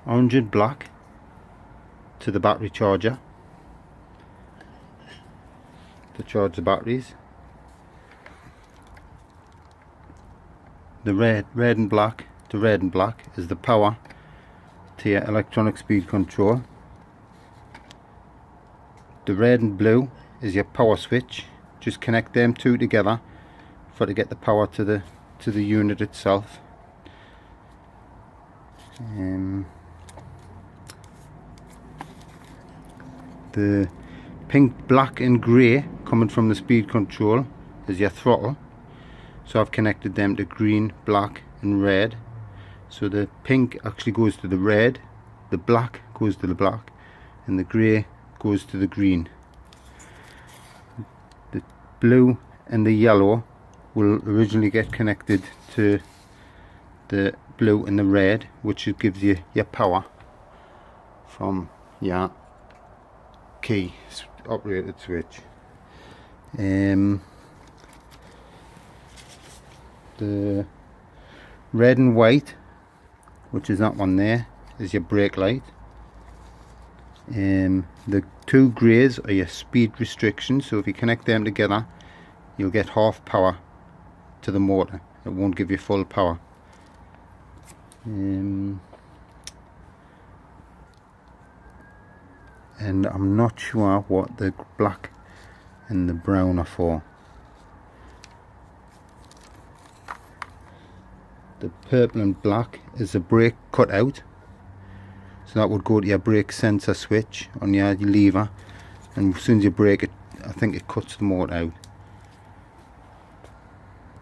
orange and black to the battery charger to charge the batteries. The red and black is the power to your electronic speed control. The red and blue is your power switch. Just connect them two together to get the power to the unit itself. The pink, black and grey coming from the speed control is your throttle. So I've connected them to green, black and red. So the pink actually goes to the red, the black goes to the black, and the grey goes to the green. The blue and the yellow will originally get connected to the blue and the red, which gives you your power from your key operated switch. The red and white, which is that one there, is your brake light. The two greys are your speed restrictions, so if you connect them together you'll get half power to the motor. It won't give you full power. And I'm not sure what the black and the brown are for. The purple and black is a brake cutout, so that would go to your brake sensor switch on your lever, and as soon as you brake it, I think it cuts the motor out.